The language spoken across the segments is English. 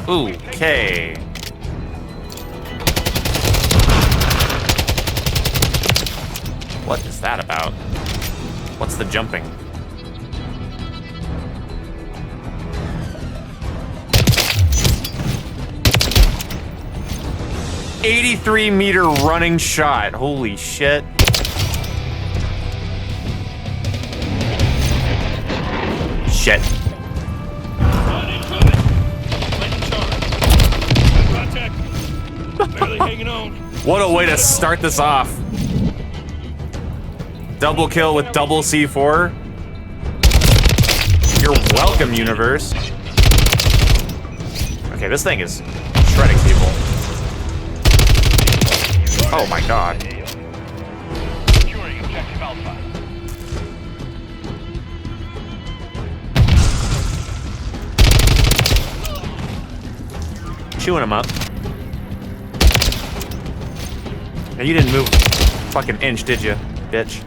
Okay. What is that about? What's the jumping? $83-meter running shot. Holy shit. Shit. What a way to start this off. Double kill with double C4. You're welcome, universe. Okay, this thing is shredding people. Oh my god. Chewing him up. Now you didn't move a fucking inch, did you, bitch?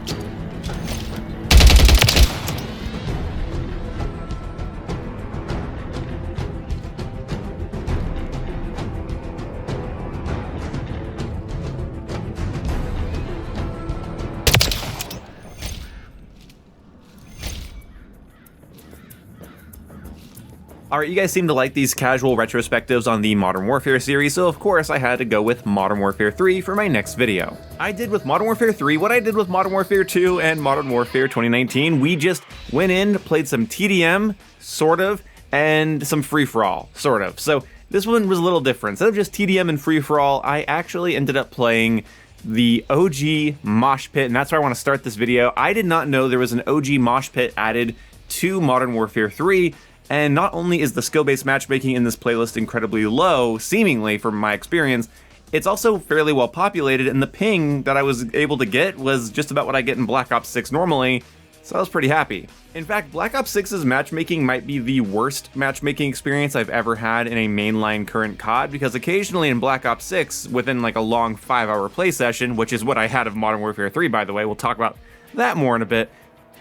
Alright, you guys seem to like these casual retrospectives on the Modern Warfare series, so of course I had to go with Modern Warfare 3 for my next video. I did with Modern Warfare 3 what I did with Modern Warfare 2 and Modern Warfare 2019. We just went in, played some TDM, sort of, and some free-for-all, sort of. So this one was a little different. Instead of just TDM and free-for-all, I actually ended up playing the OG Mosh Pit, and that's where I want to start this video. I did not know there was an OG Mosh Pit added to Modern Warfare 3, and not only is the skill-based matchmaking in this playlist incredibly low, seemingly from my experience, it's also fairly well populated, and the ping that I was able to get was just about what I get in Black Ops 6 normally, so I was pretty happy. In fact, Black Ops 6's matchmaking might be the worst matchmaking experience I've ever had in a mainline current COD, because occasionally in Black Ops 6, within like a long 5-hour play session, which is what I had of Modern Warfare 3 by the way, we'll talk about that more in a bit,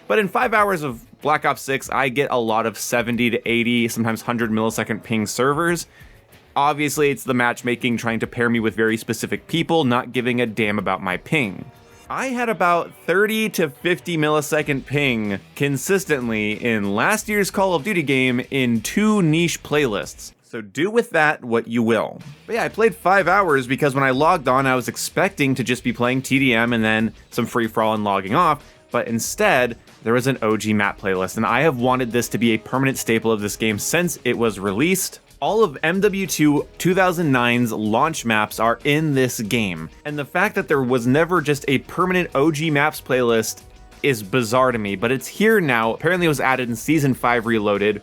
but in 5 hours of Black Ops 6, I get a lot of 70 to 80, sometimes 100 millisecond ping servers. Obviously, it's the matchmaking trying to pair me with very specific people, not giving a damn about my ping. I had about 30 to 50 millisecond ping consistently in last year's Call of Duty game in 2 niche playlists. So do with that what you will. But yeah, I played 5 hours because when I logged on, I was expecting to just be playing TDM and then some free-for-all and logging off, but instead, there was an OG map playlist, and I have wanted this to be a permanent staple of this game since it was released. All of MW2 2009's launch maps are in this game, and the fact that there was never just a permanent OG maps playlist is bizarre to me, but it's here now. Apparently it was added in Season 5 Reloaded.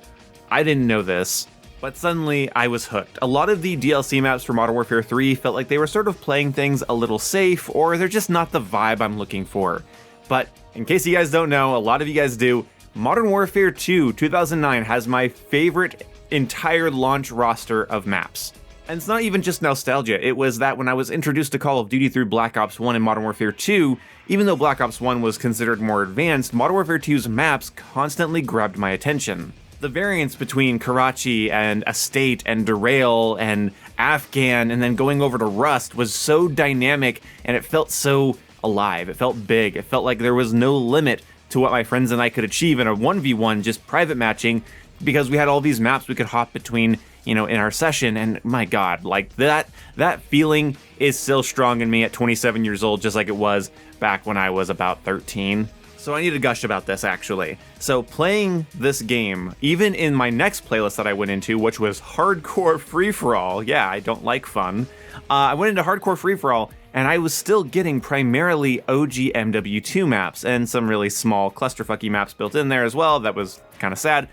I didn't know this, but suddenly I was hooked. A lot of the DLC maps for Modern Warfare 3 felt like they were sort of playing things a little safe, or they're just not the vibe I'm looking for. But in case you guys don't know, a lot of you guys do, Modern Warfare 2 2009 has my favorite entire launch roster of maps. And it's not even just nostalgia, it was that when I was introduced to Call of Duty through Black Ops 1 and Modern Warfare 2, even though Black Ops 1 was considered more advanced, Modern Warfare 2's maps constantly grabbed my attention. The variance between Karachi and Estate and Derail and Afghan and then going over to Rust was so dynamic, and it felt so alive. It felt big. It felt like there was no limit to what my friends and I could achieve in a 1v1 just private matching, because we had all these maps we could hop between, you know, in our session, and my god, like that feeling is still strong in me at 27 years old, just like it was back when I was about 13. So I need to gush about this, actually. So playing this game, even in my next playlist that I went into, which was Hardcore Free-For-All, yeah, I don't like fun, I went into Hardcore Free-For-All, and I was still getting primarily OG MW2 maps, and some really small clusterfucky maps built in there as well. That was kind of sad,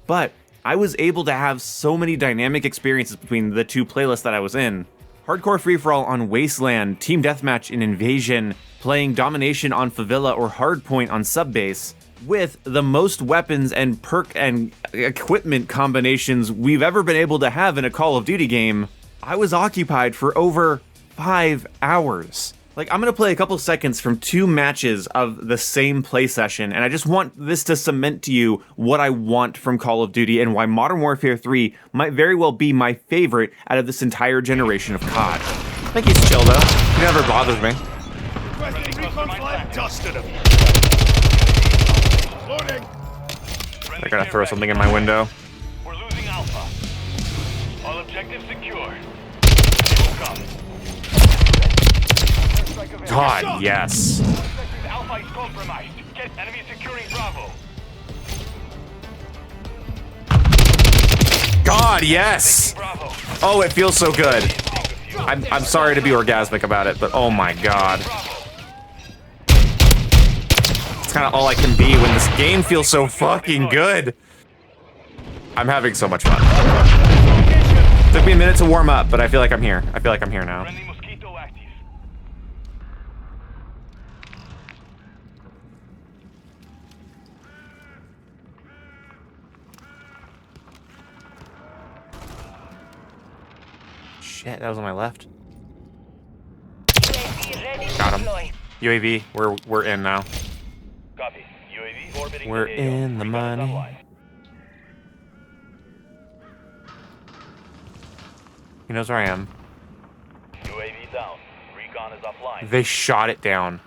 but I was able to have so many dynamic experiences between the 2 playlists that I was in. Hardcore Free-For-All on Wasteland, Team Deathmatch in Invasion, playing Domination on Favela or Hardpoint on Subbase, with the most weapons and perk and equipment combinations we've ever been able to have in a Call of Duty game. I was occupied for over 5 hours. Like, I'm gonna play a couple seconds from 2 matches of the same play session, and I just want this to cement to you what I want from Call of Duty and why Modern Warfare 3 might very well be my favorite out of this entire generation of COD. I think he's chill though. He never bothers me. They're gonna throw something in my window. We're losing Alpha. All objectives secured. God, yes. Alpha is compromised. Get enemy securing Bravo. God, yes. Oh, it feels so good. I'm sorry to be orgasmic about it, but oh my God. It's kind of all I can be when this game feels so fucking good. I'm having so much fun. Took me a minute to warm up, but I feel like I'm here. I feel like I'm here now. Friendly mosquito active. Shit, that was on my left. UAV ready to Got him. deploy. UAV, we're in now. Copy. UAV orbiting We're the AO. in the Recon is money. online. He knows where I am. UAV down. Recon is offline. They shot it down.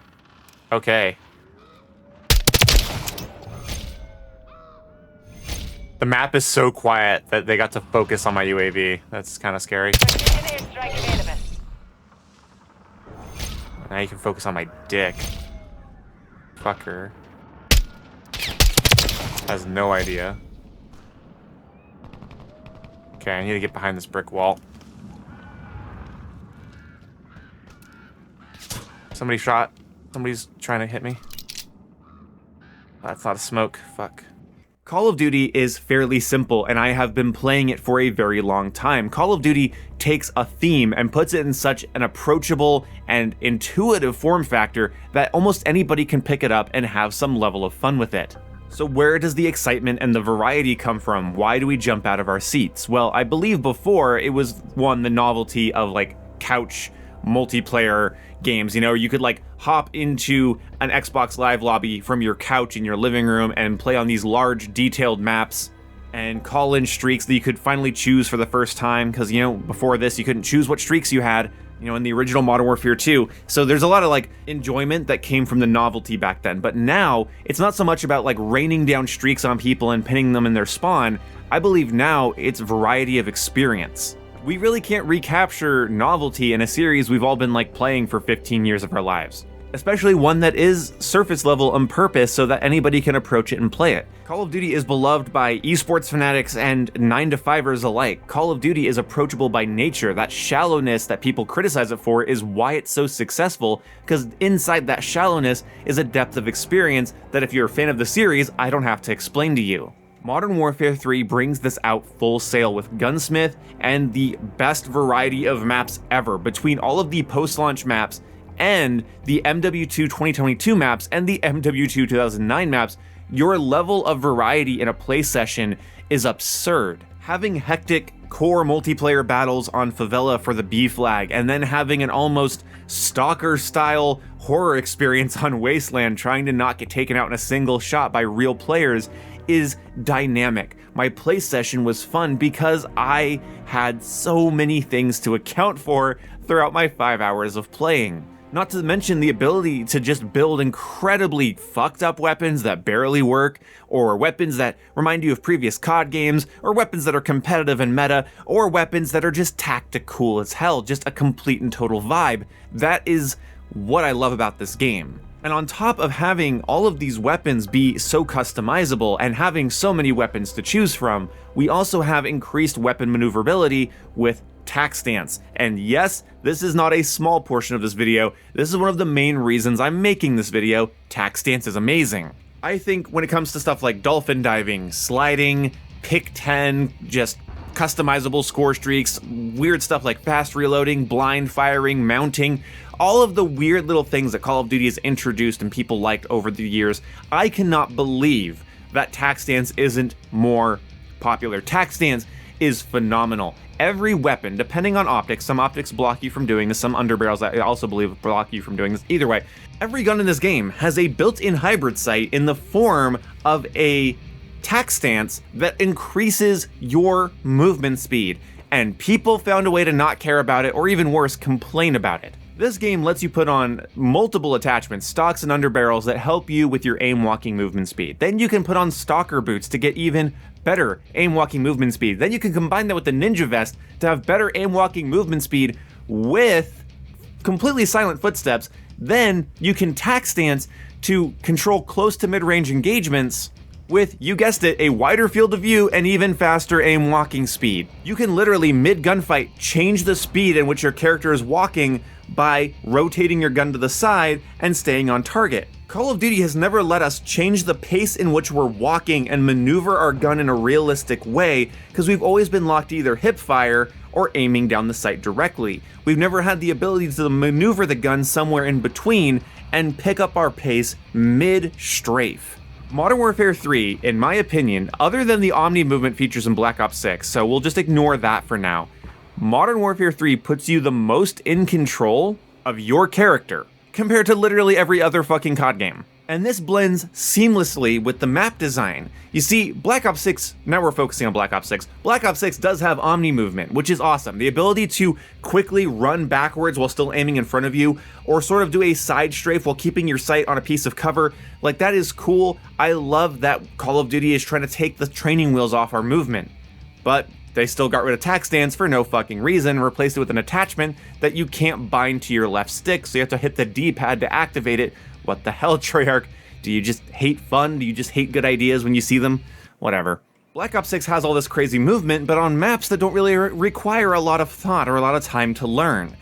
Okay. The map is so quiet that they got to focus on my UAV. That's kind of scary. Precision airstrike available. Now you can focus on my dick. Fucker. Has no idea. Okay, I need to get behind this brick wall. Somebody shot. Somebody's trying to hit me. That's not a smoke. Fuck. Call of Duty is fairly simple, and I have been playing it for a very long time. Call of Duty takes a theme and puts it in such an approachable and intuitive form factor that almost anybody can pick it up and have some level of fun with it. So where does the excitement and the variety come from? Why do we jump out of our seats? Well, I believe before it was, one, the novelty of like couch multiplayer games. You know, you could like hop into an Xbox Live lobby from your couch in your living room and play on these large detailed maps and call in streaks that you could finally choose for the first time, because, you know, before this you couldn't choose what streaks you had, you know, in the original Modern Warfare 2. So there's a lot of like enjoyment that came from the novelty back then. But now it's not so much about like raining down streaks on people and pinning them in their spawn. I believe now it's variety of experience. We really can't recapture novelty in a series we've all been like playing for 15 years of our lives. Especially one that is surface level on purpose so that anybody can approach it and play it. Call of Duty is beloved by esports fanatics and 9-to-5ers alike. Call of Duty is approachable by nature. That shallowness that people criticize it for is why it's so successful, because inside that shallowness is a depth of experience that if you're a fan of the series, I don't have to explain to you. Modern Warfare 3 brings this out full sail with Gunsmith and the best variety of maps ever between all of the post-launch maps and the MW2 2022 maps and the MW2 2009 maps. Your level of variety in a play session is absurd. Having hectic core multiplayer battles on Favela for the B flag, and then having an almost stalker-style horror experience on Wasteland trying to not get taken out in a single shot by real players is dynamic. My play session was fun because I had so many things to account for throughout my 5 hours of playing. Not to mention the ability to just build incredibly fucked up weapons that barely work, or weapons that remind you of previous COD games, or weapons that are competitive and meta, or weapons that are just tactical as hell, just a complete and total vibe. That is what I love about this game. And on top of having all of these weapons be so customizable and having so many weapons to choose from, we also have increased weapon maneuverability with Tack stance. And yes, this is not a small portion of this video. This is one of the main reasons I'm making this video. Tack stance is amazing. I think when it comes to stuff like dolphin diving, sliding, pick 10, just customizable score streaks, weird stuff like fast reloading, blind firing, mounting, all of the weird little things that Call of Duty has introduced and people liked over the years, I cannot believe that Tack stance isn't more popular. Tack stance is phenomenal. Every weapon, depending on optics, some optics block you from doing this, some underbarrels I also believe block you from doing this. Either way, every gun in this game has a built-in hybrid sight in the form of a tack stance that increases your movement speed, and people found a way to not care about it, or even worse, complain about it. This game lets you put on multiple attachments, stocks and underbarrels that help you with your aim walking movement speed. Then you can put on stalker boots to get even better aim walking movement speed. Then you can combine that with the ninja vest to have better aim walking movement speed with completely silent footsteps. Then you can tack stance to control close to mid-range engagements with, you guessed it, a wider field of view and even faster aim walking speed. You can literally mid-gunfight change the speed in which your character is walking by rotating your gun to the side and staying on target. Call of Duty has never let us change the pace in which we're walking and maneuver our gun in a realistic way, because we've always been locked to either hip fire or aiming down the sight directly. We've never had the ability to maneuver the gun somewhere in between and pick up our pace mid-strafe. Modern Warfare 3, in my opinion, other than the Omni movement features in Black Ops 6, so we'll just ignore that for now, Modern Warfare 3 puts you the most in control of your character compared to literally every other fucking COD game. And this blends seamlessly with the map design. You see, Black Ops 6, now we're focusing on Black Ops 6. Black Ops 6 does have Omni movement, which is awesome. The ability to quickly run backwards while still aiming in front of you, or sort of do a side strafe while keeping your sight on a piece of cover, like that is cool. I love that Call of Duty is trying to take the training wheels off our movement. But they still got rid of tack stance for no fucking reason, and replaced it with an attachment that you can't bind to your left stick, so you have to hit the D-pad to activate it. What the hell, Treyarch? Do you just hate fun? Do you just hate good ideas when you see them? Whatever. Black Ops 6 has all this crazy movement, but on maps that don't really require a lot of thought or a lot of time to learn.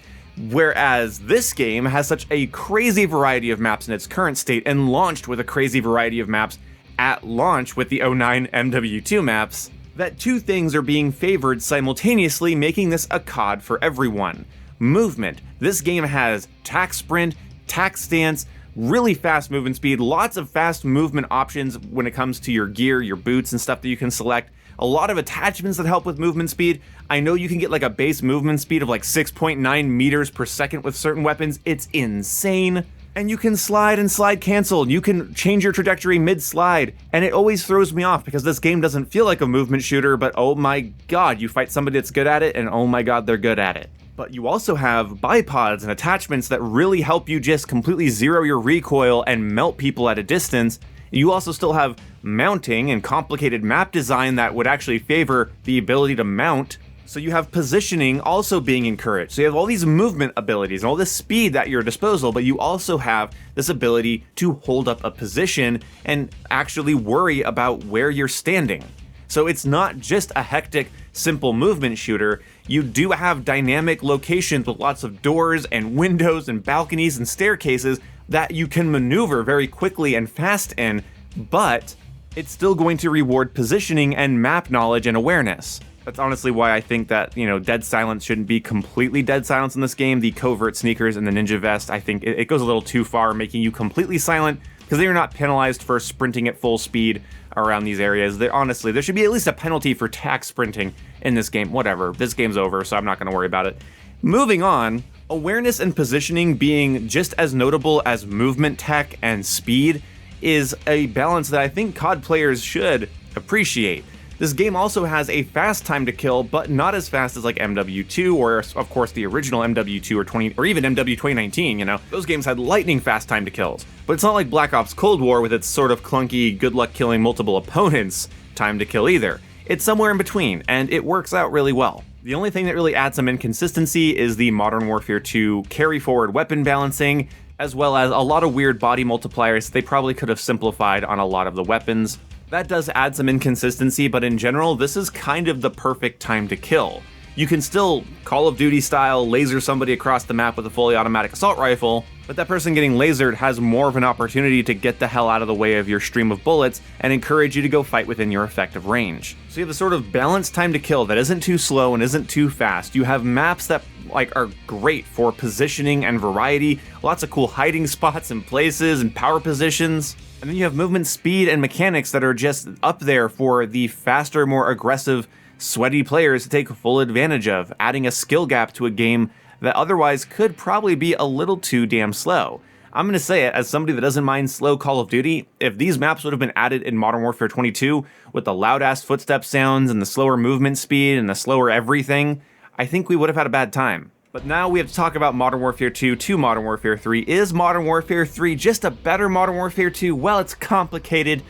Whereas this game has such a crazy variety of maps in its current state, and launched with a crazy variety of maps at launch with the 09 MW2 maps, that two things are being favored simultaneously, making this a COD for everyone. Movement. This game has tack sprint, tack stance, really fast movement speed, lots of fast movement options when it comes to your gear, your boots and stuff that you can select, a lot of attachments that help with movement speed. I know you can get like a base movement speed of like 6.9 meters per second with certain weapons. It's insane. And you can slide and slide cancel. You can change your trajectory mid-slide. And it always throws me off because this game doesn't feel like a movement shooter, but oh my god, you fight somebody that's good at it, and oh my god, they're good at it. But you also have bipods and attachments that really help you just completely zero your recoil and melt people at a distance. You also still have mounting and complicated map design that would actually favor the ability to mount. So you have positioning also being encouraged. So you have all these movement abilities and all this speed at your disposal, but you also have this ability to hold up a position and actually worry about where you're standing. So it's not just a hectic, simple movement shooter. You do have dynamic locations with lots of doors and windows and balconies and staircases that you can maneuver very quickly and fast in, but it's still going to reward positioning and map knowledge and awareness. That's honestly why I think that, dead silence shouldn't be completely dead silence in this game. The covert sneakers and the ninja vest, I think it goes a little too far, making you completely silent, because they are not penalized for sprinting at full speed around these areas. Honestly, there should be at least a penalty for tack sprinting in this game. Whatever, this game's over, so I'm not going to worry about it. Moving on, awareness and positioning being just as notable as movement tech and speed is a balance that I think COD players should appreciate. This game also has a fast time to kill, but not as fast as like MW2 or, of course, the original MW2 or even MW 2019, Those games had lightning fast time to kills. But it's not like Black Ops Cold War with its sort of clunky, good luck killing multiple opponents time to kill either. It's somewhere in between, and it works out really well. The only thing that really adds some inconsistency is the Modern Warfare 2 carry forward weapon balancing, as well as a lot of weird body multipliers they probably could have simplified on a lot of the weapons. That does add some inconsistency, but in general, this is kind of the perfect time to kill. You can still Call of Duty style laser somebody across the map with a fully automatic assault rifle, but that person getting lasered has more of an opportunity to get the hell out of the way of your stream of bullets and encourage you to go fight within your effective range. So you have a sort of balanced time to kill that isn't too slow and isn't too fast. You have maps that are great for positioning and variety, lots of cool hiding spots and places and power positions. And then you have movement speed and mechanics that are just up there for the faster, more aggressive sweaty players to take full advantage of, adding a skill gap to a game that otherwise could probably be a little too damn slow. I'm going to say it as somebody that doesn't mind slow Call of Duty. If these maps would have been added in Modern Warfare 22 with the loud-ass footstep sounds and the slower movement speed and the slower everything, I think we would have had a bad time. But now we have to talk about Modern Warfare 2 to Modern Warfare 3. Is Modern Warfare 3 just a better Modern Warfare 2? Well, it's complicated.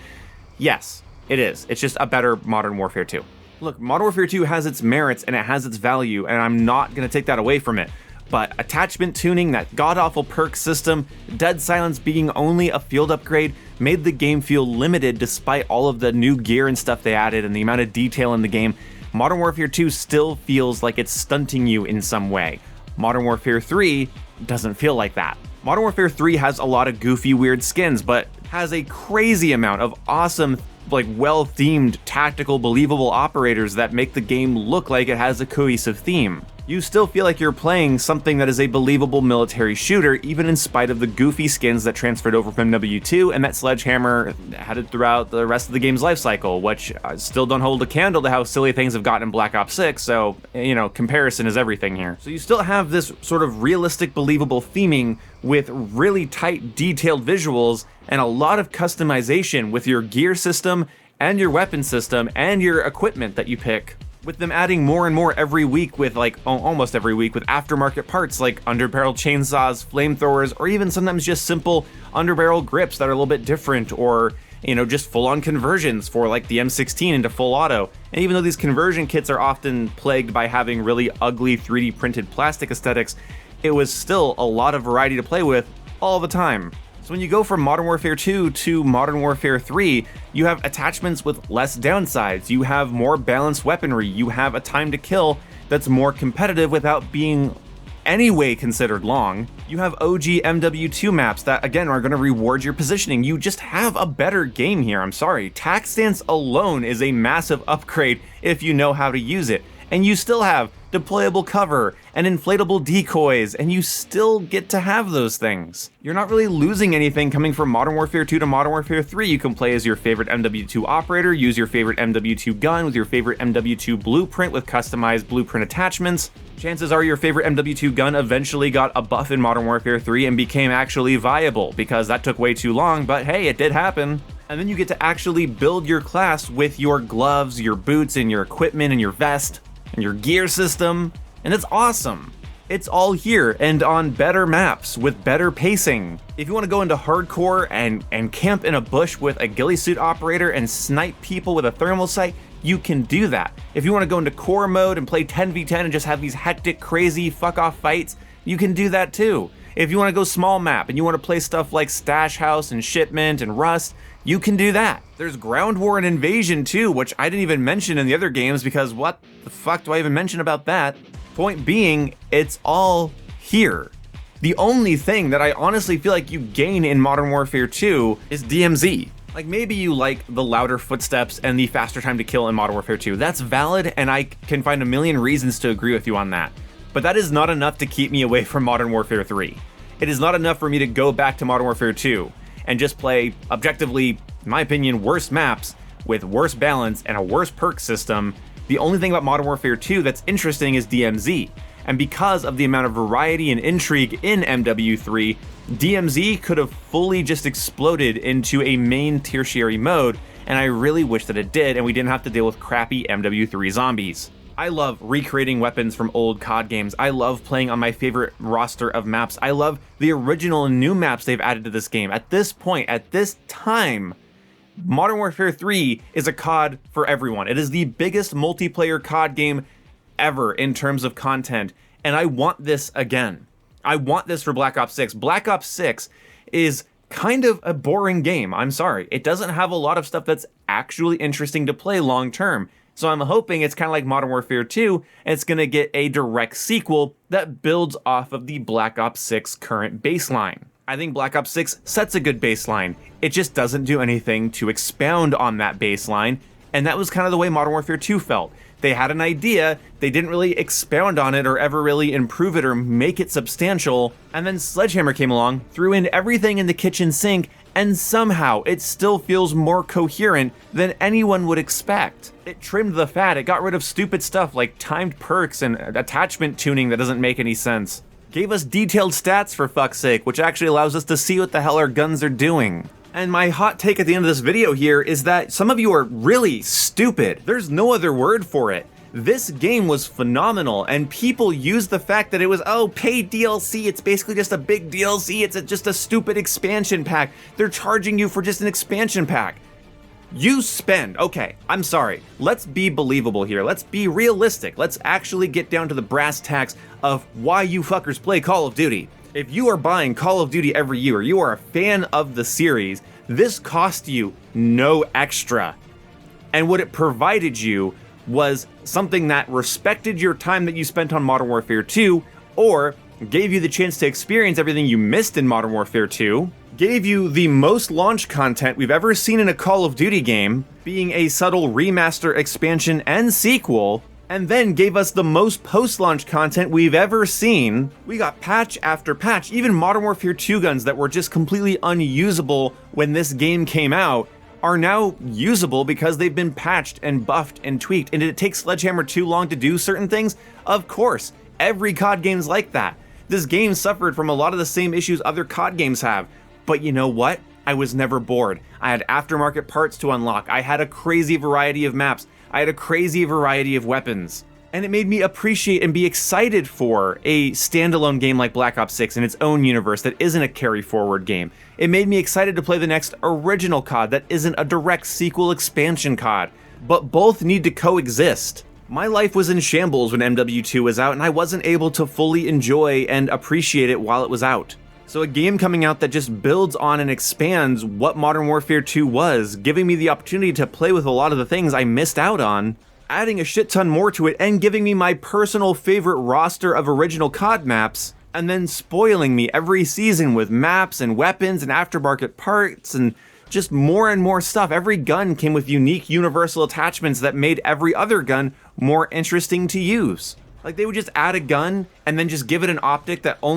Yes, it is. It's just a better Modern Warfare 2. Look, Modern Warfare 2 has its merits and it has its value, and I'm not going to take that away from it. But attachment tuning, that god-awful perk system, Dead Silence being only a field upgrade, made the game feel limited despite all of the new gear and stuff they added and the amount of detail in the game. Modern Warfare 2 still feels like it's stunting you in some way. Modern Warfare 3 doesn't feel like that. Modern Warfare 3 has a lot of goofy, weird skins, but has a crazy amount of awesome, like well-themed, tactical, believable operators that make the game look like it has a cohesive theme. You still feel like you're playing something that is a believable military shooter, even in spite of the goofy skins that transferred over from MW2 and that Sledgehammer had it throughout the rest of the game's life cycle, which still don't hold a candle to how silly things have gotten in Black Ops 6, so, you know, comparison is everything here. So you still have this sort of realistic, believable theming with really tight, detailed visuals and a lot of customization with your gear system and your weapon system and your equipment that you pick, with them adding more and more every week with almost every week with aftermarket parts like underbarrel chainsaws, flamethrowers, or even sometimes just simple underbarrel grips that are a little bit different, or, you know, just full-on conversions for like the M16 into full auto. And even though these conversion kits are often plagued by having really ugly 3D printed plastic aesthetics, it was still a lot of variety to play with all the time. So when you go from Modern Warfare 2 to Modern Warfare 3, you have attachments with less downsides, you have more balanced weaponry, you have a time to kill that's more competitive without being any way considered long. You have OG MW2 maps that, again, are going to reward your positioning. You just have a better game here, I'm sorry. Tack stance alone is a massive upgrade if you know how to use it. And you still have deployable cover and inflatable decoys, and you still get to have those things. You're not really losing anything coming from Modern Warfare 2 to Modern Warfare 3. You can play as your favorite MW2 operator, use your favorite MW2 gun with your favorite MW2 blueprint with customized blueprint attachments. Chances are your favorite MW2 gun eventually got a buff in Modern Warfare 3 and became actually viable, because that took way too long, but hey, it did happen. And then you get to actually build your class with your gloves, your boots, and your equipment, and your vest, and your gear system, and it's awesome. It's all here and on better maps with better pacing. If you want to go into hardcore and camp in a bush with a ghillie suit operator and snipe people with a thermal sight, you can do that. If you want to go into core mode and play 10v10 and just have these hectic, crazy, fuck-off fights, you can do that too. If you want to go small map and you want to play stuff like Stash House and Shipment and Rust, you can do that. There's Ground War and Invasion too, which I didn't even mention in the other games because what the fuck do I even mention about that? Point being, it's all here. The only thing that I honestly feel like you gain in Modern Warfare 2 is DMZ. Like, maybe you like the louder footsteps and the faster time to kill in Modern Warfare 2. That's valid, and I can find a million reasons to agree with you on that. But that is not enough to keep me away from Modern Warfare 3. It is not enough for me to go back to Modern Warfare 2 and just play, objectively, in my opinion, worse maps with worse balance and a worse perk system. The only thing about Modern Warfare 2 that's interesting is DMZ. And because of the amount of variety and intrigue in MW3, DMZ could have fully just exploded into a main tertiary mode, and I really wish that it did and we didn't have to deal with crappy MW3 zombies. I love recreating weapons from old COD games. I love playing on my favorite roster of maps. I love the original and new maps they've added to this game. At this point, at this time, Modern Warfare 3 is a COD for everyone. It is the biggest multiplayer COD game ever in terms of content, and I want this again. I want this for Black Ops 6. Black Ops 6 is kind of a boring game, I'm sorry. It doesn't have a lot of stuff that's actually interesting to play long term. So I'm hoping it's kind of like Modern Warfare 2, and it's going to get a direct sequel that builds off of the Black Ops 6 current baseline. I think Black Ops 6 sets a good baseline. It just doesn't do anything to expound on that baseline, and that was kind of the way Modern Warfare 2 felt. They had an idea, they didn't really expound on it or ever really improve it or make it substantial, and then Sledgehammer came along, threw in everything in the kitchen sink, and somehow it still feels more coherent than anyone would expect. It trimmed the fat, it got rid of stupid stuff like timed perks and attachment tuning that doesn't make any sense. Gave us detailed stats for fuck's sake, which actually allows us to see what the hell our guns are doing. And my hot take at the end of this video here is that some of you are really stupid. There's no other word for it. This game was phenomenal, and people used the fact that it was, oh, paid DLC, it's basically just a big DLC, it's just a stupid expansion pack. They're charging you for just an expansion pack. You spend, okay, I'm sorry, let's be believable here, let's be realistic, let's actually get down to the brass tacks of why you fuckers play Call of Duty. If you are buying Call of Duty every year, you are a fan of the series, this cost you no extra. And what it provided you was something that respected your time that you spent on Modern Warfare 2, or gave you the chance to experience everything you missed in Modern Warfare 2, gave you the most launch content we've ever seen in a Call of Duty game, being a subtle remaster, expansion, and sequel, and then gave us the most post-launch content we've ever seen. We got patch after patch, even Modern Warfare 2 guns that were just completely unusable when this game came out, are now usable because they've been patched and buffed and tweaked. And did it take Sledgehammer too long to do certain things? Of course. Every COD game's like that. This game suffered from a lot of the same issues other COD games have. But you know what? I was never bored. I had aftermarket parts to unlock. I had a crazy variety of maps. I had a crazy variety of weapons. And it made me appreciate and be excited for a standalone game like Black Ops 6 in its own universe that isn't a carry-forward game. It made me excited to play the next original COD that isn't a direct sequel expansion COD. But both need to coexist. My life was in shambles when MW2 was out, and I wasn't able to fully enjoy and appreciate it while it was out. So a game coming out that just builds on and expands what Modern Warfare 2 was, giving me the opportunity to play with a lot of the things I missed out on, adding a shit ton more to it, and giving me my personal favorite roster of original COD maps, and then spoiling me every season with maps and weapons and aftermarket parts and just more and more stuff. Every gun came with unique universal attachments that made every other gun more interesting to use. Like, they would just add a gun and then just give it an optic that you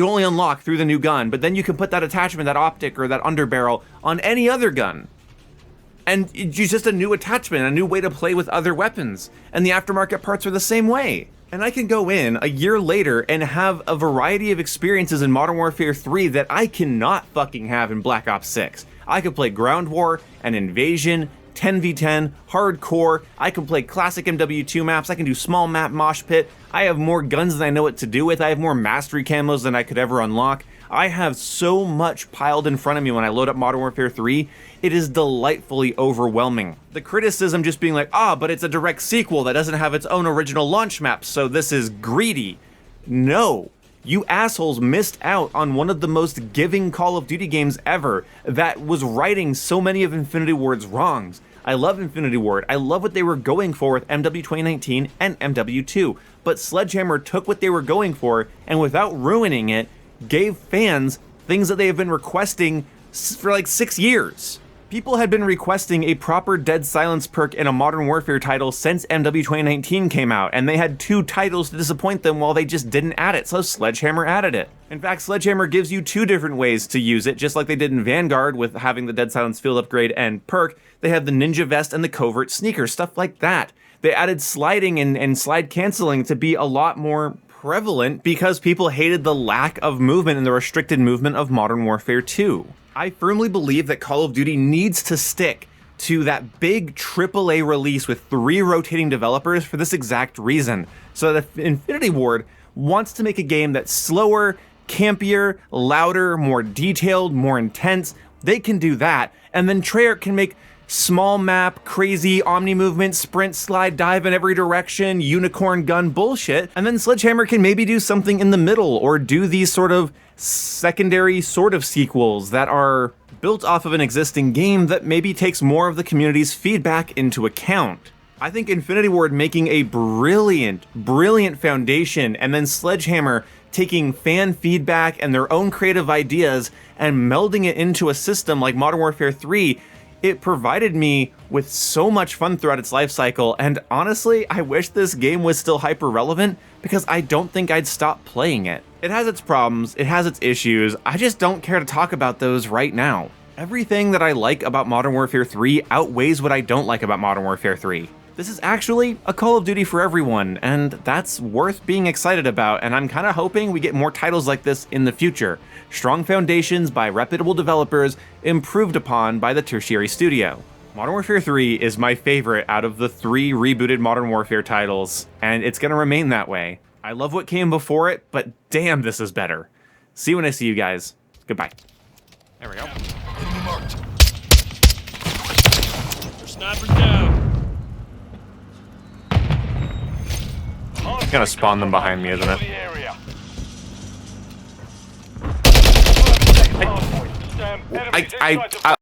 only unlock through the new gun, but then you can put that attachment, that optic or that underbarrel on any other gun. And it's just a new attachment, a new way to play with other weapons. And the aftermarket parts are the same way. And I can go in a year later and have a variety of experiences in Modern Warfare 3 that I cannot fucking have in Black Ops 6. I could play Ground War and Invasion, 10v10, Hardcore, I can play classic MW2 maps, I can do small map Mosh Pit, I have more guns than I know what to do with, I have more mastery camos than I could ever unlock. I have so much piled in front of me when I load up Modern Warfare 3, it is delightfully overwhelming. The criticism just being like, but it's a direct sequel that doesn't have its own original launch map, so this is greedy. No. You assholes missed out on one of the most giving Call of Duty games ever that was righting so many of Infinity Ward's wrongs. I love Infinity Ward. I love what they were going for with MW 2019 and MW2. But Sledgehammer took what they were going for and without ruining it, gave fans things that they have been requesting for like 6 years. People had been requesting a proper Dead Silence perk in a Modern Warfare title since MW 2019 came out, and they had 2 titles to disappoint them while they just didn't add it, so Sledgehammer added it. In fact, Sledgehammer gives you 2 different ways to use it, just like they did in Vanguard with having the Dead Silence field upgrade and perk. They have the Ninja Vest and the Covert Sneaker, stuff like that. They added sliding and slide canceling to be a lot more prevalent because people hated the lack of movement and the restricted movement of Modern Warfare 2. I firmly believe that Call of Duty needs to stick to that big AAA release with 3 rotating developers for this exact reason. So that if Infinity Ward wants to make a game that's slower, campier, louder, more detailed, more intense, they can do that. And then Treyarch can make small map, crazy omni movement, sprint, slide, dive in every direction, unicorn gun bullshit. And then Sledgehammer can maybe do something in the middle or do these sort of secondary sort of sequels that are built off of an existing game that maybe takes more of the community's feedback into account. I think Infinity Ward making a brilliant foundation and then Sledgehammer taking fan feedback and their own creative ideas and melding it into a system like Modern Warfare 3, it provided me with so much fun throughout its life cycle, and honestly, I wish this game was still hyper relevant because I don't think I'd stop playing it. It has its problems, it has its issues, I just don't care to talk about those right now. Everything that I like about Modern Warfare 3 outweighs what I don't like about Modern Warfare 3. This is actually a Call of Duty for everyone, and that's worth being excited about, and I'm kinda hoping we get more titles like this in the future. Strong foundations by reputable developers, improved upon by the tertiary studio. Modern Warfare 3 is my favorite out of the 3 rebooted Modern Warfare titles, and it's gonna remain that way. I love what came before it, but damn, this is better. See you when I see you guys. Goodbye. There we go. Enemy marked. Sniper down. It's gonna spawn them behind me, isn't it? The area. I